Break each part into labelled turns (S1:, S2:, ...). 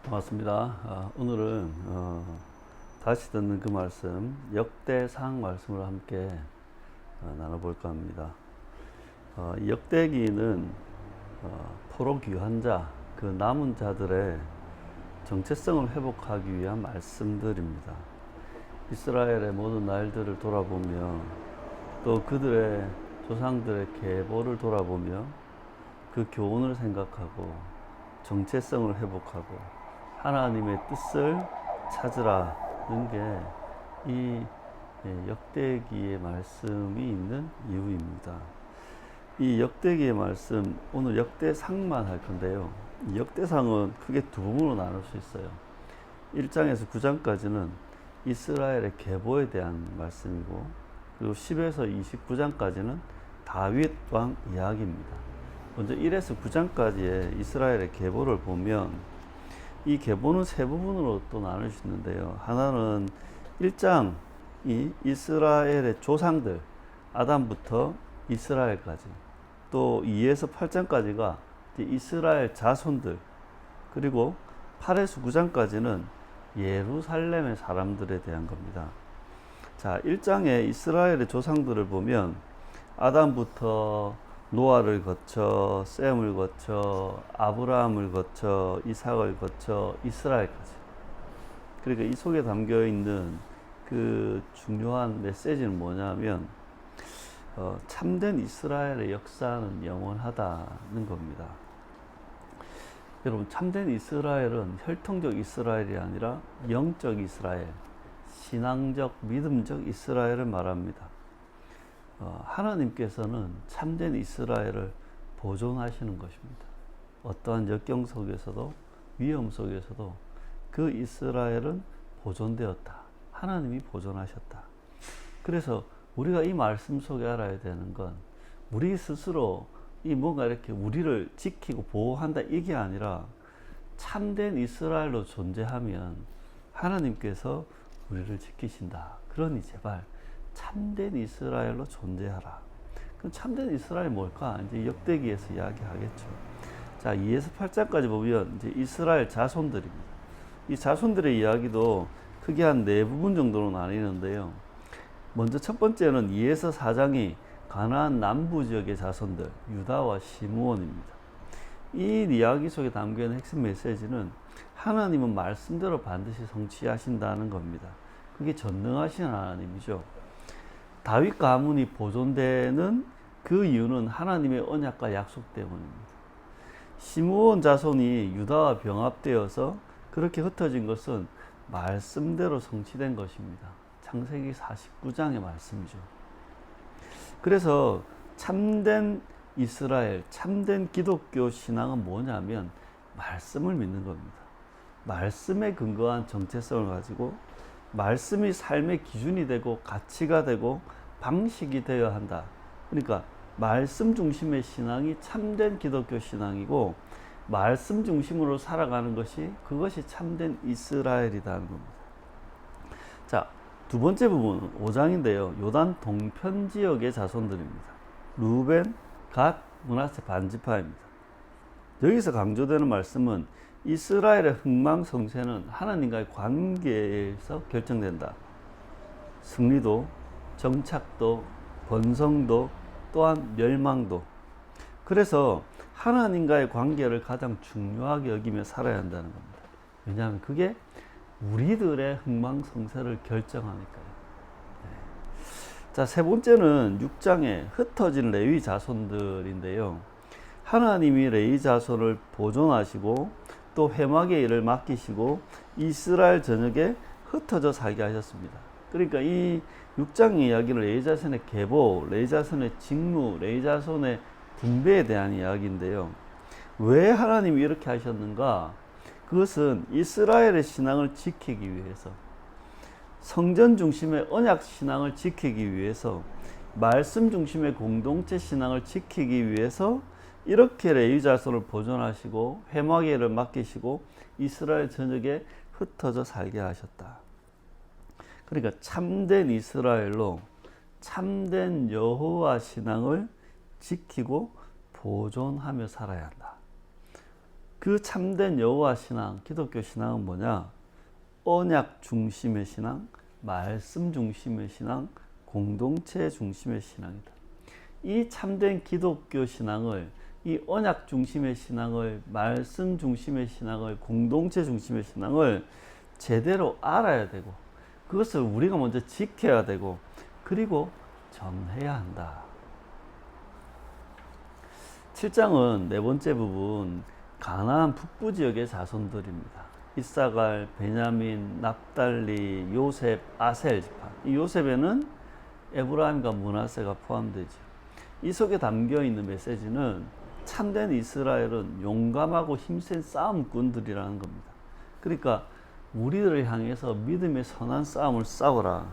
S1: 반갑습니다. 오늘은 다시 듣는 그 말씀, 역대상 말씀을 함께 나눠볼까 합니다. 이 역대기는 포로 귀환 자, 그 남은 자들의 정체성을 회복하기 위한 말씀들입니다. 이스라엘의 모든 날들을 돌아보며 또 그들의 조상들의 계보를 돌아보며 그 교훈을 생각하고 정체성을 회복하고 하나님의 뜻을 찾으라는 게 이 역대기의 말씀이 있는 이유입니다. 이 역대기의 말씀, 오늘 역대상만 할 건데요. 이 역대상은 크게 두 부분으로 나눌 수 있어요. 1장에서 9장까지는 이스라엘의 계보에 대한 말씀이고, 그리고 10에서 29장까지는 다윗 왕 이야기입니다. 먼저 1에서 9장까지의 이스라엘의 계보를 보면 이 계보는 세 부분으로 또 나눌 수 있는데요. 하나는 1장이 이스라엘의 조상들, 아담부터 이스라엘까지, 또 2에서 8장까지가 이스라엘 자손들, 그리고 8에서 9장까지는 예루살렘의 사람들에 대한 겁니다. 자, 1장에 이스라엘의 조상들을 보면 아담부터 노아를 거쳐 셈을 거쳐 아브라함을 거쳐 이삭을 거쳐 이스라엘까지, 그러니까 이 속에 담겨 있는 그 중요한 메시지는 뭐냐면 참된 이스라엘의 역사는 영원하다는 겁니다. 여러분, 참된 이스라엘은 혈통적 이스라엘이 아니라 영적 이스라엘, 신앙적 믿음적 이스라엘을 말합니다. 하나님께서는 참된 이스라엘을 보존하시는 것입니다. 어떠한 역경 속에서도 위험 속에서도 그 이스라엘은 보존되었다. 하나님이 보존하셨다. 그래서 우리가 이 말씀 속에 알아야 되는 건 우리 스스로 이 뭔가 이렇게 우리를 지키고 보호한다 이게 아니라 참된 이스라엘로 존재하면 하나님께서 우리를 지키신다. 그러니 제발 참된 이스라엘로 존재하라. 그럼 참된 이스라엘이 뭘까? 이제 역대기에서 이야기하겠죠. 자, 2에서 8장까지 보면 이제 이스라엘 자손들입니다. 이 자손들의 이야기도 크게 한 네 부분 정도로 나뉘는데요. 먼저 첫 번째는 2에서 4장이 가나안 남부 지역의 자손들, 유다와 시므온입니다. 이 이야기 속에 담겨있는 핵심 메시지는 하나님은 말씀대로 반드시 성취하신다는 겁니다. 그게 전능하신 하나님이죠. 다윗 가문이 보존되는 그 이유는 하나님의 언약과 약속 때문입니다. 시므온 자손이 유다와 병합되어서 그렇게 흩어진 것은 말씀대로 성취된 것입니다. 창세기 49장의 말씀이죠. 그래서 참된 이스라엘, 참된 기독교 신앙은 뭐냐면 말씀을 믿는 겁니다. 말씀에 근거한 정체성을 가지고 말씀이 삶의 기준이 되고 가치가 되고 방식이 되어야 한다. 그러니까 말씀 중심의 신앙이 참된 기독교 신앙이고, 말씀 중심으로 살아가는 것이 그것이 참된 이스라엘이라는 겁니다. 자, 두 번째 부분은 5장인데요. 요단 동편 지역의 자손들입니다. 루벤, 갓, 므낫세 반지파입니다. 여기서 강조되는 말씀은 이스라엘의 흥망성쇠는 하나님과의 관계에서 결정된다. 승리도, 정착도, 번성도, 또한 멸망도. 그래서 하나님과의 관계를 가장 중요하게 여기며 살아야 한다는 겁니다. 왜냐하면 그게 우리들의 흥망성쇠를 결정하니까요. 자, 세 번째는 6장에 흩어진 레위 자손들인데요. 하나님이 레위 자손을 보존하시고 또 회막의 일을 맡기시고 이스라엘 전역에 흩어져 살게 하셨습니다. 그러니까 이 6장 이야기는 레위 자손의 계보, 레위 자손의 직무, 레위 자손의 분배에 대한 이야기인데요. 왜 하나님이 이렇게 하셨는가? 그것은 이스라엘의 신앙을 지키기 위해서, 성전 중심의 언약 신앙을 지키기 위해서, 말씀 중심의 공동체 신앙을 지키기 위해서 이렇게 레위 자손을 보존하시고 회막의 일을 맡기시고 이스라엘 전역에 흩어져 살게 하셨다. 그러니까 참된 이스라엘로 참된 여호와 신앙을 지키고 보존하며 살아야 한다. 그 참된 여호와 신앙, 기독교 신앙은 뭐냐? 언약 중심의 신앙, 말씀 중심의 신앙, 공동체 중심의 신앙이다. 이 참된 기독교 신앙을, 이 언약 중심의 신앙을, 말씀 중심의 신앙을, 공동체 중심의 신앙을 제대로 알아야 되고, 그것을 우리가 먼저 지켜야 되고, 그리고 전해야 한다. 7장은 네 번째 부분, 가나안 북부 지역의 자손들입니다. 이사갈, 베냐민, 납달리, 요셉, 아셀 지파. 이 요셉에는 에브라임과 므낫세가 포함되죠. 이 속에 담겨 있는 메시지는 참된 이스라엘은 용감하고 힘센 싸움꾼들이라는 겁니다. 그러니까 우리들을 향해서 믿음의 선한 싸움을 싸워라.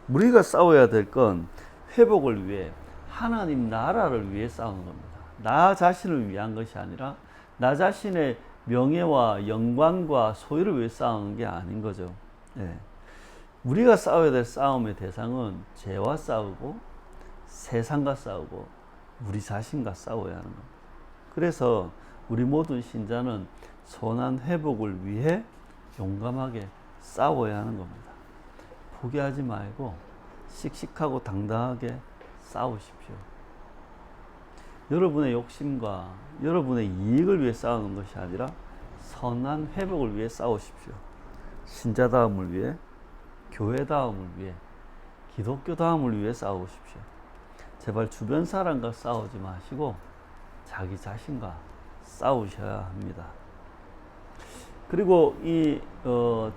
S1: 우리가 싸워야 될 건 회복을 위해, 하나님 나라를 위해 싸우는 겁니다. 나 자신을 위한 것이 아니라 나 자신의 명예와 영광과 소유를 위해 싸우는 게 아닌 거죠. 네. 우리가 싸워야 될 싸움의 대상은 죄와 싸우고, 세상과 싸우고, 우리 자신과 싸워야 하는 겁니다. 그래서 우리 모든 신자는 선한 회복을 위해 용감하게 싸워야 하는 겁니다. 포기하지 말고 씩씩하고 당당하게 싸우십시오. 여러분의 욕심과 여러분의 이익을 위해 싸우는 것이 아니라 선한 회복을 위해 싸우십시오. 신자다움을 위해, 교회다움을 위해, 기독교다움을 위해 싸우십시오. 제발 주변 사람과 싸우지 마시고 자기 자신과 싸우셔야 합니다. 그리고 이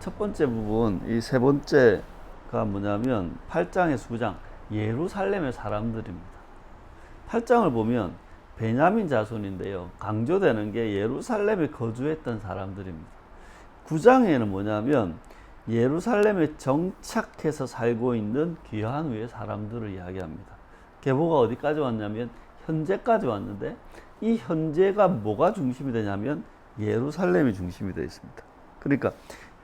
S1: 첫 번째 부분, 이 세 번째가 뭐냐면 8장에서 9장, 예루살렘의 사람들입니다. 8장을 보면 베냐민 자손인데요, 강조되는 게 예루살렘에 거주했던 사람들입니다. 9장에는 뭐냐면 예루살렘에 정착해서 살고 있는 귀한 후의 사람들을 이야기합니다. 계보가 어디까지 왔냐면 현재까지 왔는데, 이 현재가 뭐가 중심이 되냐면 예루살렘이 중심이 되어 있습니다. 그러니까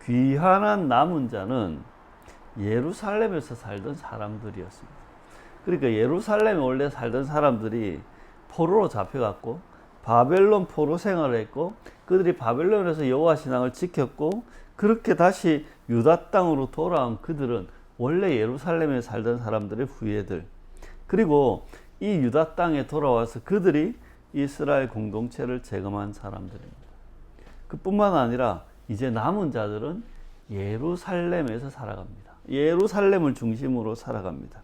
S1: 귀환한 남은 자는 예루살렘에서 살던 사람들이었습니다. 그러니까 예루살렘에 원래 살던 사람들이 포로로 잡혀갔고 바벨론 포로 생활을 했고, 그들이 바벨론에서 여호와 신앙을 지켰고, 그렇게 다시 유다 땅으로 돌아온 그들은 원래 예루살렘에 살던 사람들의 후예들, 그리고 이 유다 땅에 돌아와서 그들이 이스라엘 공동체를 재건한 사람들입니다. 그뿐만 아니라 이제 남은 자들은 예루살렘에서 살아갑니다. 예루살렘을 중심으로 살아갑니다.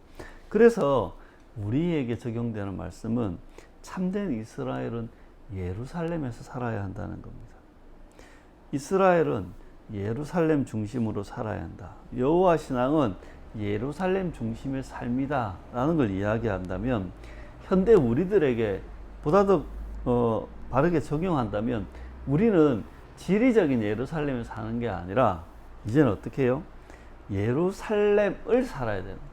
S1: 그래서 우리에게 적용되는 말씀은 참된 이스라엘은 예루살렘에서 살아야 한다는 겁니다. 이스라엘은 예루살렘 중심으로 살아야 한다. 여호와 신앙은 예루살렘 중심의 삶이다 라는 걸 이야기한다면, 현대 우리들에게 보다 더 바르게 적용한다면 우리는 지리적인 예루살렘에 사는 게 아니라 이제는 어떻게 해요? 예루살렘을 살아야 되는,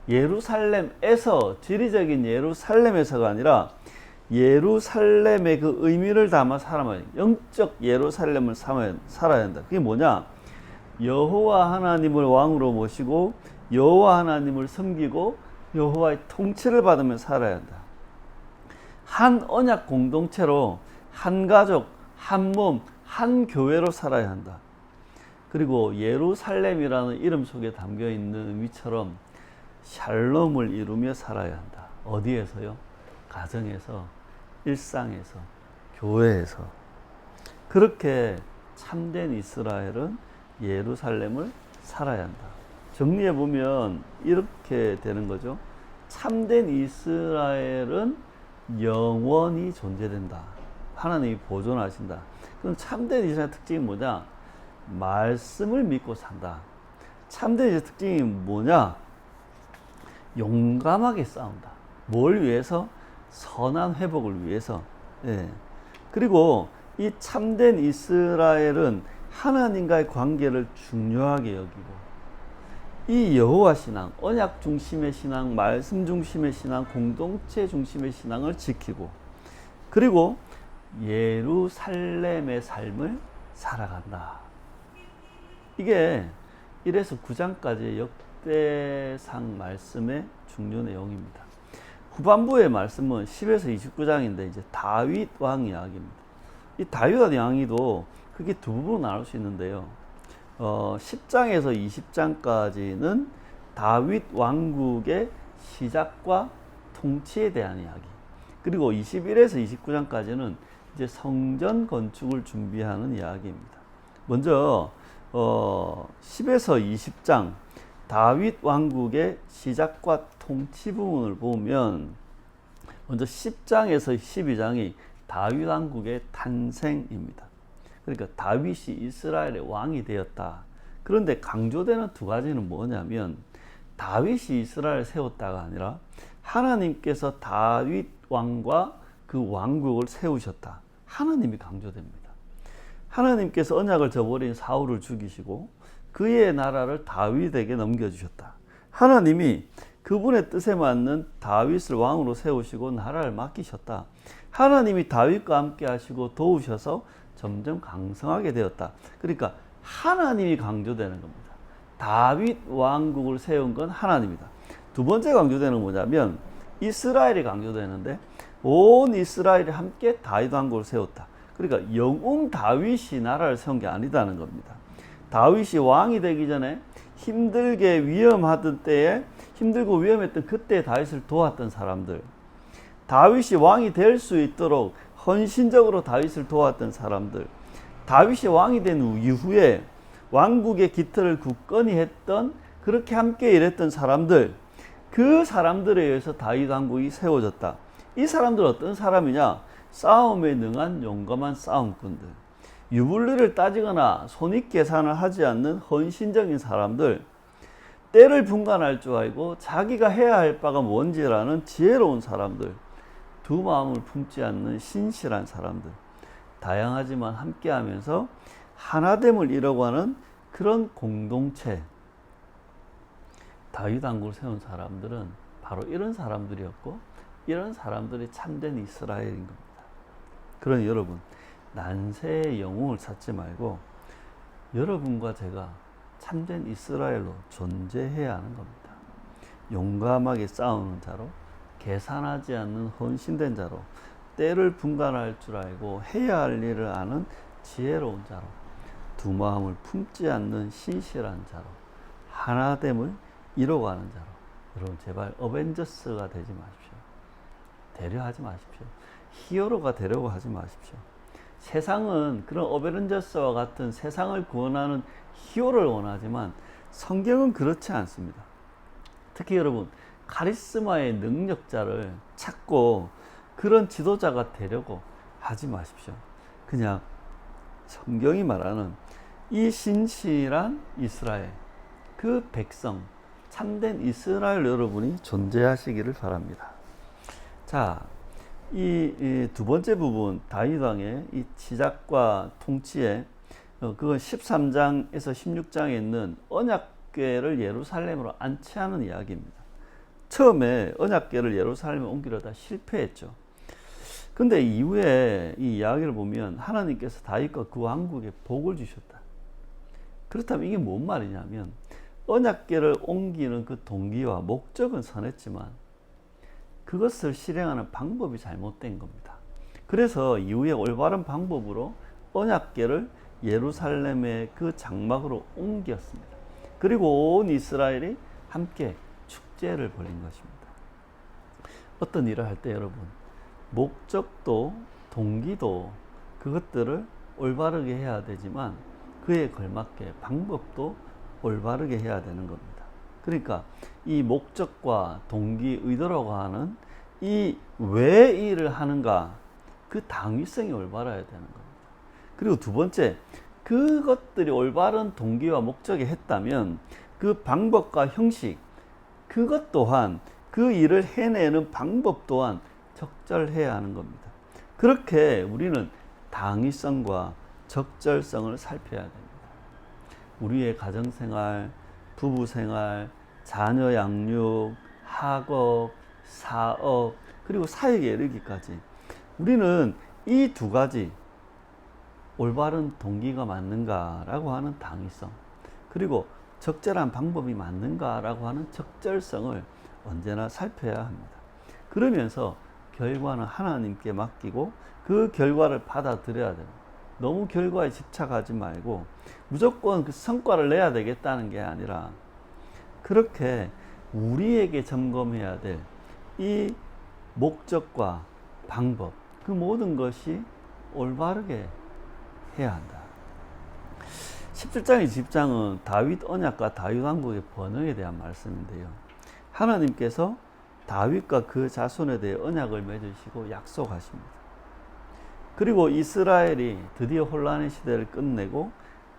S1: 예루살렘에서, 지리적인 예루살렘에서가 아니라 예루살렘의 그 의미를 담아 살아야, 영적 예루살렘을 살아야 한다. 그게 뭐냐? 여호와 하나님을 왕으로 모시고 여호와 하나님을 섬기고 여호와의 통치를 받으며 살아야 한다. 한 언약 공동체로, 한 가족, 한 몸, 한 교회로 살아야 한다. 그리고 예루살렘이라는 이름 속에 담겨 있는 의미처럼 샬롬을 이루며 살아야 한다. 어디에서요? 가정에서, 일상에서, 교회에서. 그렇게 참된 이스라엘은 예루살렘을 살아야 한다. 정리해 보면 이렇게 되는 거죠. 참된 이스라엘은 영원히 존재된다. 하나님이 보존하신다. 그럼 참된 이스라엘 특징이 뭐냐? 말씀을 믿고 산다. 참된 이스라엘 특징이 뭐냐? 용감하게 싸운다. 뭘 위해서? 선한 회복을 위해서. 예. 그리고 이 참된 이스라엘은 하나님과의 관계를 중요하게 여기고, 이 여호와 신앙, 언약 중심의 신앙, 말씀 중심의 신앙, 공동체 중심의 신앙을 지키고, 그리고 예루살렘의 삶을 살아간다. 이게 1에서 9장까지의 역대상 말씀의 중요 내용입니다. 후반부의 말씀은 10에서 29장인데 이제 다윗 왕 이야기입니다. 이 다윗 왕위도 크게 두 부분으로 나눌 수 있는데요. 10장에서 20장까지는 다윗 왕국의 시작과 통치에 대한 이야기. 그리고 21에서 29장까지는 이제 성전 건축을 준비하는 이야기입니다. 먼저 10에서 20장 다윗 왕국의 시작과 통치 부분을 보면 먼저 10장에서 12장이 다윗 왕국의 탄생입니다. 그러니까 다윗이 이스라엘의 왕이 되었다. 그런데 강조되는 두 가지는 뭐냐면 다윗이 이스라엘을 세웠다가 아니라 하나님께서 다윗 왕과 그 왕국을 세우셨다. 하나님이 강조됩니다. 하나님께서 언약을 저버린 사울을 죽이시고 그의 나라를 다윗에게 넘겨주셨다. 하나님이 그분의 뜻에 맞는 다윗을 왕으로 세우시고 나라를 맡기셨다. 하나님이 다윗과 함께 하시고 도우셔서 점점 강성하게 되었다. 그러니까 하나님이 강조되는 겁니다. 다윗 왕국을 세운 건 하나님이다. 두 번째 강조되는 건 뭐냐면 이스라엘이 강조되는데 온 이스라엘이 함께 다윗 왕국을 세웠다. 그러니까 영웅 다윗이 나라를 세운 게 아니다는 겁니다. 다윗이 왕이 되기 전에 힘들게 위험하던 때에 힘들고 위험했던 그때 다윗을 도왔던 사람들, 다윗이 왕이 될 수 있도록 헌신적으로 다윗을 도왔던 사람들, 다윗이 왕이 된 이후에 왕국의 기틀을 굳건히 했던 그렇게 함께 일했던 사람들, 그 사람들에 의해서 다윗 왕국이 세워졌다. 이 사람들 어떤 사람이냐? 싸움에 능한 용감한 싸움꾼들, 유불리를 따지거나 손익 계산을 하지 않는 헌신적인 사람들, 때를 분간할 줄 알고 자기가 해야 할 바가 뭔지라는 지혜로운 사람들, 두 마음을 품지 않는 신실한 사람들, 다양하지만 함께하면서 하나됨을 이루고 하는 그런 공동체. 다윗 왕국을 세운 사람들은 바로 이런 사람들이었고 이런 사람들이 참된 이스라엘인 겁니다. 그러니 여러분, 난세의 영웅을 찾지 말고 여러분과 제가 참된 이스라엘로 존재해야 하는 겁니다. 용감하게 싸우는 자로, 계산하지 않는 헌신된 자로, 때를 분간할 줄 알고 해야 할 일을 아는 지혜로운 자로, 두 마음을 품지 않는 신실한 자로, 하나됨을 이뤄가는 자로. 여러분 제발 어벤져스가 되지 마십시오. 되려 하지 마십시오. 히어로가 되려고 하지 마십시오. 세상은 그런 어벤져스와 같은 세상을 구원하는 히어로를 원하지만 성경은 그렇지 않습니다. 특히 여러분 카리스마의 능력자를 찾고 그런 지도자가 되려고 하지 마십시오. 그냥 성경이 말하는 이 신실한 이스라엘, 그 백성, 참된 이스라엘 여러분이 존재하시기를 바랍니다. 자, 이 두 번째 부분 다윗 왕의 이 시작과 통치에 그건 13장에서 16장에 있는 언약궤를 예루살렘으로 안치하는 이야기입니다. 처음에 언약궤를 예루살렘에 옮기려다 실패했죠. 근데 이후에 이 이야기를 보면 하나님께서 다윗과 그 왕국에 복을 주셨다. 그렇다면 이게 뭔 말이냐면 언약궤를 옮기는 그 동기와 목적은 선했지만 그것을 실행하는 방법이 잘못된 겁니다. 그래서 이후에 올바른 방법으로 언약궤를 예루살렘의 그 장막으로 옮겼습니다. 그리고 온 이스라엘이 함께 축제를 벌인 것입니다. 어떤 일을 할 때 여러분, 목적도 동기도 그것들을 올바르게 해야 되지만 그에 걸맞게 방법도 올바르게 해야 되는 겁니다. 그러니까 이 목적과 동기, 의도라고 하는 이 왜 일을 하는가, 그 당위성이 올바라야 되는 겁니다. 그리고 두 번째, 그것들이 올바른 동기와 목적에 했다면 그 방법과 형식, 그것 또한 그 일을 해내는 방법 또한 적절해야 하는 겁니다. 그렇게 우리는 당위성과 적절성을 살펴야 됩니다. 우리의 가정생활, 부부생활, 자녀 양육, 학업, 사업, 그리고 사역에 이르기까지 우리는 이 두 가지, 올바른 동기가 맞는가라고 하는 당위성, 그리고 적절한 방법이 맞는가라고 하는 적절성을 언제나 살펴야 합니다. 그러면서 결과는 하나님께 맡기고 그 결과를 받아들여야 돼요. 너무 결과에 집착하지 말고 무조건 그 성과를 내야 되겠다는 게 아니라 그렇게 우리에게 점검해야 될 이 목적과 방법, 그 모든 것이 올바르게 해야 한다. 17장, 20장은 다윗 언약과 다윗 왕국의 번영에 대한 말씀인데요. 하나님께서 다윗과 그 자손에 대해 언약을 맺으시고 약속하십니다. 그리고 이스라엘이 드디어 혼란의 시대를 끝내고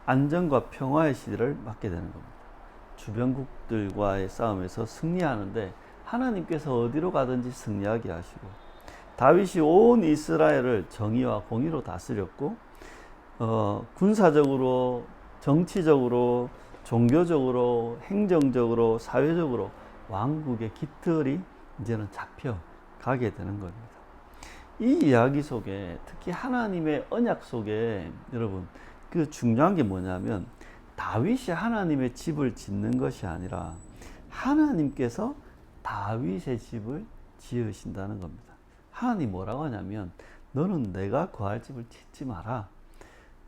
S1: 안정과 평화의 시대를 맞게 되는 겁니다. 주변국들과의 싸움에서 승리하는데 하나님께서 어디로 가든지 승리하게 하시고 다윗이 온 이스라엘을 정의와 공의로 다스렸고 군사적으로, 정치적으로, 종교적으로, 행정적으로, 사회적으로 왕국의 깃털이 이제는 잡혀가게 되는 겁니다. 이 이야기 속에 특히 하나님의 언약 속에 여러분 그 중요한 게 뭐냐면 다윗이 하나님의 집을 짓는 것이 아니라 하나님께서 다윗의 집을 지으신다는 겁니다. 하나님 뭐라고 하냐면 너는 내가 거할 집을 짓지 마라.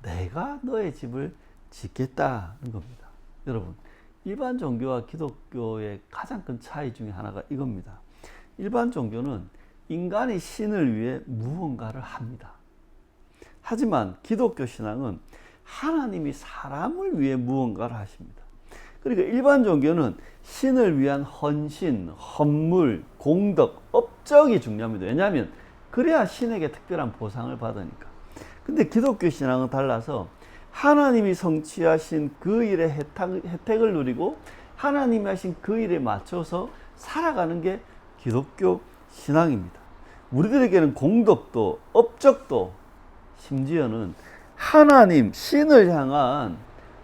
S1: 내가 너의 집을 짓겠다는 겁니다. 여러분 일반 종교와 기독교의 가장 큰 차이 중에 하나가 이겁니다. 일반 종교는 인간이 신을 위해 무언가를 합니다. 하지만 기독교 신앙은 하나님이 사람을 위해 무언가를 하십니다. 그러니까 일반 종교는 신을 위한 헌신, 헌물, 공덕, 업적이 중요합니다. 왜냐하면 그래야 신에게 특별한 보상을 받으니까. 근데 기독교 신앙은 달라서 하나님이 성취하신 그 일의 혜택을 누리고 하나님이 하신 그 일에 맞춰서 살아가는 게 기독교 신앙입니다. 우리들에게는 공덕도 업적도 심지어는 하나님, 신을 향한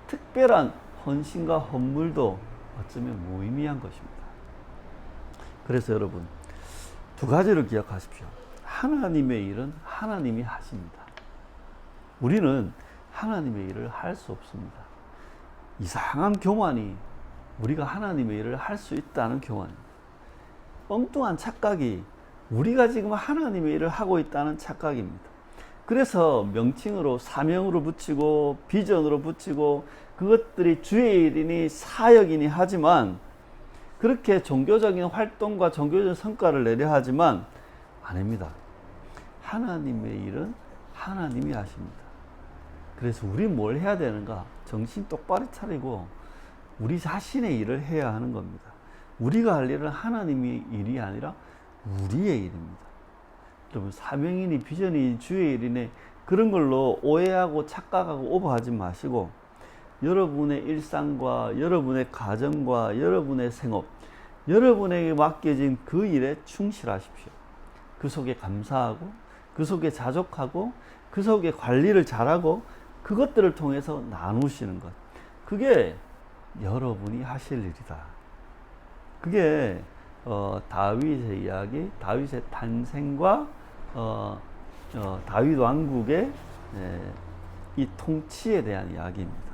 S1: 특별한 헌신과 헌물도 어쩌면 무의미한 것입니다. 그래서 여러분 두 가지를 기억하십시오. 하나님의 일은 하나님이 하십니다. 우리는 하나님의 일을 할 수 없습니다. 이상한 교만이 우리가 하나님의 일을 할 수 있다는 교만입니다. 엉뚱한 착각이 우리가 지금 하나님의 일을 하고 있다는 착각입니다. 그래서 명칭으로 사명으로 붙이고 비전으로 붙이고 그것들이 주의 일이니 사역이니 하지만 그렇게 종교적인 활동과 종교적인 성과를 내려 하지만 아닙니다. 하나님의 일은 하나님이 하십니다. 그래서 우리 뭘 해야 되는가? 정신 똑바로 차리고 우리 자신의 일을 해야 하는 겁니다. 우리가 할 일은 하나님의 일이 아니라 우리의 일입니다. 여러분 사명이니 비전이 주의 일이니 그런 걸로 오해하고 착각하고 오버하지 마시고 여러분의 일상과 여러분의 가정과 여러분의 생업, 여러분에게 맡겨진 그 일에 충실하십시오. 그 속에 감사하고 그 속에 자족하고 그 속에 관리를 잘하고 그것들을 통해서 나누시는 것, 그게 여러분이 하실 일이다. 그게 다윗의 이야기, 다윗의 탄생과 다윗 왕국의 이 통치에 대한 이야기입니다.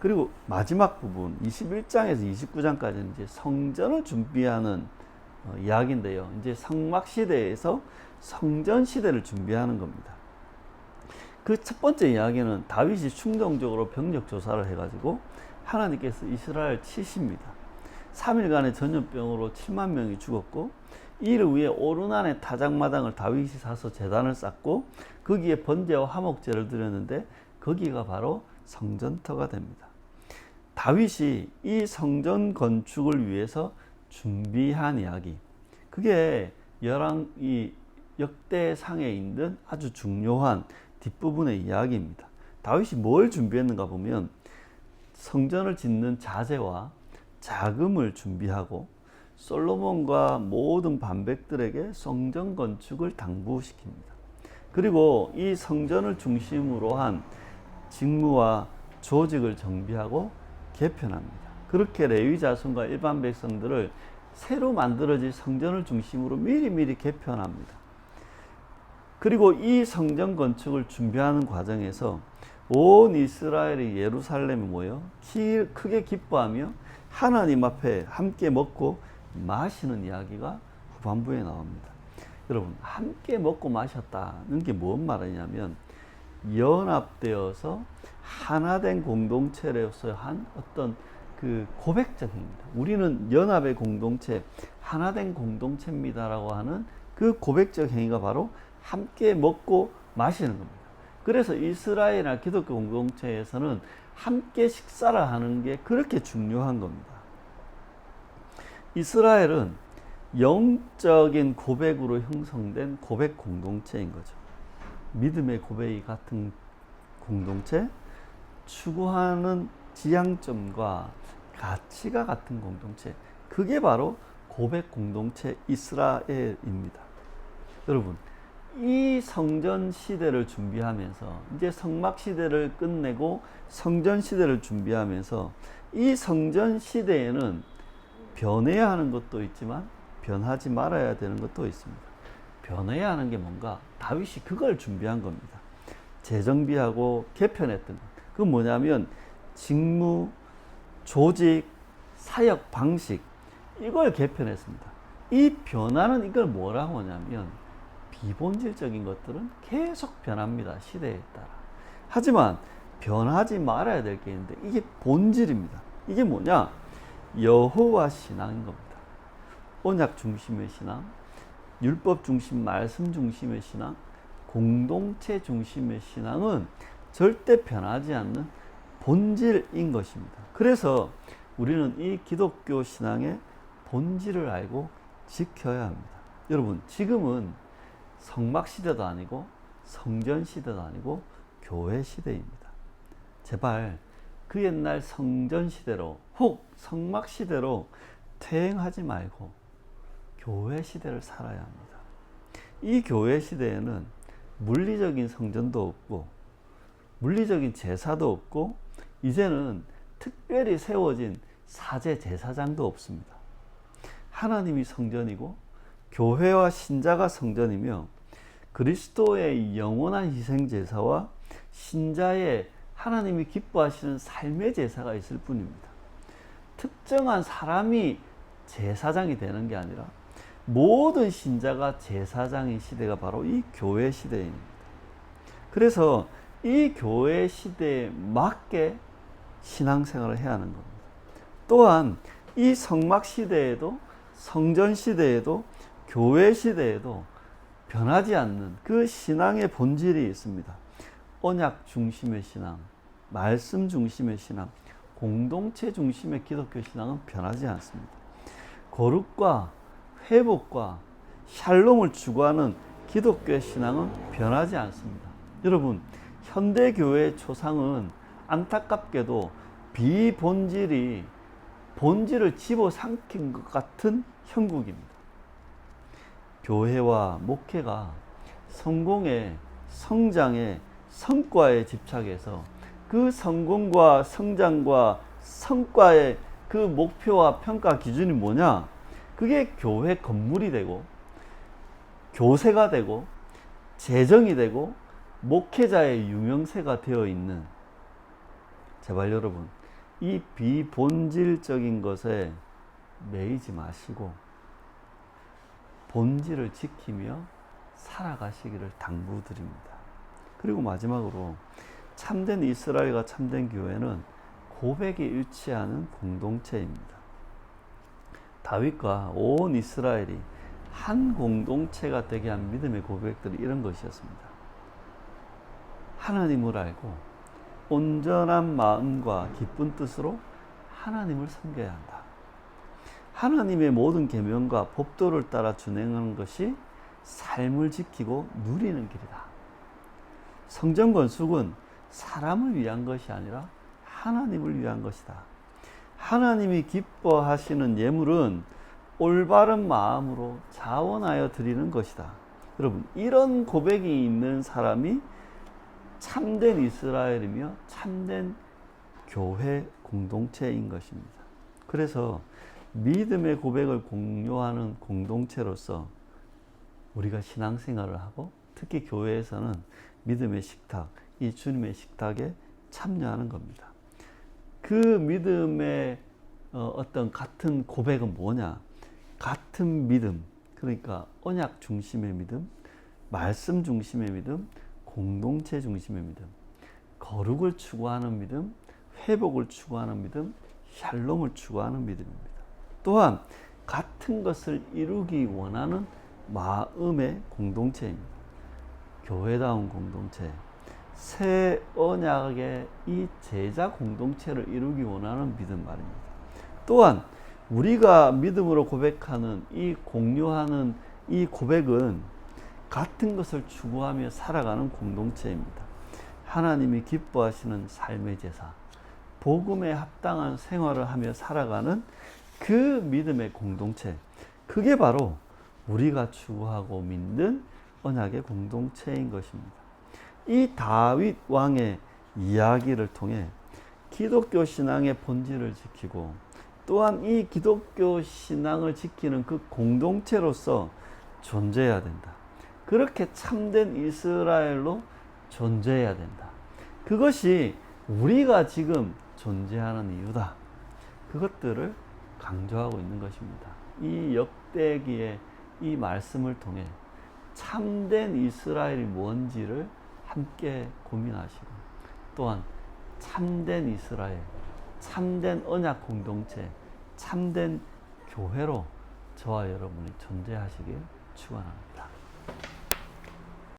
S1: 그리고 마지막 부분 21장에서 29장까지는 이제 성전을 준비하는 이야기인데요. 이제 성막 시대에서 성전 시대를 준비하는 겁니다. 그 첫 번째 이야기는 다윗이 충동적으로 병력 조사를 해가지고 하나님께서 이스라엘 치십니다. 3일간의 전염병으로 7만 명이 죽었고 이를 위해 오르난의 타작마당을 다윗이 사서 제단을 쌓고 거기에 번제와 화목제를 드렸는데 거기가 바로 성전터가 됩니다. 다윗이 이 성전 건축을 위해서 준비한 이야기, 그게 이 역대상에 있는 아주 중요한 뒷부분의 이야기입니다. 다윗이 뭘 준비했는가 보면 성전을 짓는 자재와 자금을 준비하고 솔로몬과 모든 반백들에게 성전 건축을 당부시킵니다. 그리고 이 성전을 중심으로 한 직무와 조직을 정비하고 개편합니다. 그렇게 레위 자손과 일반 백성들을 새로 만들어진 성전을 중심으로 미리미리 개편합니다. 그리고 이 성전 건축을 준비하는 과정에서 온 이스라엘이 예루살렘에 모여 크게 기뻐하며 하나님 앞에 함께 먹고 마시는 이야기가 후반부에 나옵니다. 여러분, 함께 먹고 마셨다는 게 뭔 말이냐면 연합되어서 하나된 공동체로서 한 어떤 그 고백적입니다. 우리는 연합의 공동체, 하나된 공동체입니다라고 하는 그 고백적 행위가 바로 함께 먹고 마시는 겁니다. 그래서 이스라엘이나 기독교 공동체에서는 함께 식사를 하는 게 그렇게 중요한 겁니다. 이스라엘은 영적인 고백으로 형성된 고백 공동체인 거죠. 믿음의 고백이 같은 공동체, 추구하는 지향점과 가치가 같은 공동체, 그게 바로 고백 공동체 이스라엘입니다. 여러분, 이 성전 시대를 준비하면서 이제 성막 시대를 끝내고 성전 시대를 준비하면서 이 성전 시대에는 변해야 하는 것도 있지만 변하지 말아야 되는 것도 있습니다. 변해야 하는 게 뭔가? 다윗이 그걸 준비한 겁니다. 재정비하고 개편했던 것. 그건 뭐냐면 직무, 조직, 사역 방식, 이걸 개편했습니다. 이 변화는 이걸 뭐라고 하냐면 비본질적인 것들은 계속 변합니다. 시대에 따라. 하지만 변하지 말아야 될 게 있는데 이게 본질입니다. 이게 뭐냐? 여호와 신앙인 겁니다. 언약 중심의 신앙, 율법 중심, 말씀 중심의 신앙, 공동체 중심의 신앙은 절대 변하지 않는 본질인 것입니다. 그래서 우리는 이 기독교 신앙의 본질을 알고 지켜야 합니다. 여러분, 지금은 성막 시대도 아니고 성전 시대도 아니고 교회 시대입니다. 제발 그 옛날 성전 시대로 혹 성막 시대로 퇴행하지 말고 교회 시대를 살아야 합니다. 이 교회 시대에는 물리적인 성전도 없고 물리적인 제사도 없고 이제는 특별히 세워진 사제 제사장도 없습니다. 하나님이 성전이고 교회와 신자가 성전이며 그리스도의 영원한 희생 제사와 신자의 하나님이 기뻐하시는 삶의 제사가 있을 뿐입니다. 특정한 사람이 제사장이 되는 게 아니라 모든 신자가 제사장인 시대가 바로 이 교회 시대입니다. 그래서 이 교회 시대에 맞게 신앙생활을 해야 하는 겁니다. 또한 이 성막 시대에도 성전 시대에도 교회 시대에도 변하지 않는 그 신앙의 본질이 있습니다. 언약 중심의 신앙, 말씀 중심의 신앙, 공동체 중심의 기독교 신앙은 변하지 않습니다. 거룩과 회복과 샬롬을 추구하는 기독교의 신앙은 변하지 않습니다. 여러분, 현대교회의 초상은 안타깝게도 비본질이 본질을 집어삼킨 것 같은 형국입니다. 교회와 목회가 성공에, 성장에, 성과에 집착해서 그 성공과 성장과 성과의 그 목표와 평가 기준이 뭐냐? 그게 교회 건물이 되고 교세가 되고 재정이 되고 목회자의 유명세가 되어 있는, 제발 여러분, 이 비본질적인 것에 매이지 마시고 본질을 지키며 살아가시기를 당부드립니다. 그리고 마지막으로 참된 이스라엘과 참된 교회는 고백이 일치하는 공동체입니다. 다윗과 온 이스라엘이 한 공동체가 되게 한 믿음의 고백들이 이런 것이었습니다. 하나님을 알고 온전한 마음과 기쁜 뜻으로 하나님을 섬겨야 한다. 하나님의 모든 계명과 법도를 따라 준행하는 것이 삶을 지키고 누리는 길이다. 성전 건축은 사람을 위한 것이 아니라 하나님을 위한 것이다. 하나님이 기뻐하시는 예물은 올바른 마음으로 자원하여 드리는 것이다. 여러분, 이런 고백이 있는 사람이 참된 이스라엘이며 참된 교회 공동체인 것입니다. 그래서 믿음의 고백을 공유하는 공동체로서 우리가 신앙생활을 하고 특히 교회에서는 믿음의 식탁, 이 주님의 식탁에 참여하는 겁니다. 그 믿음의 어떤 같은 고백은 뭐냐? 같은 믿음, 그러니까 언약 중심의 믿음, 말씀 중심의 믿음, 공동체 중심의 믿음, 거룩을 추구하는 믿음, 회복을 추구하는 믿음, 샬롬을 추구하는 믿음입니다. 또한 같은 것을 이루기 원하는 마음의 공동체입니다. 교회다운 공동체, 새 언약의 이 제자 공동체를 이루기 원하는 믿음 말입니다. 또한 우리가 믿음으로 고백하는 이 공유하는 이 고백은 같은 것을 추구하며 살아가는 공동체입니다. 하나님이 기뻐하시는 삶의 제사, 복음에 합당한 생활을 하며 살아가는 그 믿음의 공동체, 그게 바로 우리가 추구하고 믿는 언약의 공동체인 것입니다. 이 다윗 왕의 이야기를 통해 기독교 신앙의 본질을 지키고 또한 이 기독교 신앙을 지키는 그 공동체로서 존재해야 된다. 그렇게 참된 이스라엘로 존재해야 된다. 그것이 우리가 지금 존재하는 이유다. 그것들을 강조하고 있는 것입니다. 이 역대기의 이 말씀을 통해 참된 이스라엘이 뭔지를 함께 고민하시고 또한 참된 이스라엘, 참된 언약 공동체, 참된 교회로 저와 여러분이 존재하시길 축원합니다.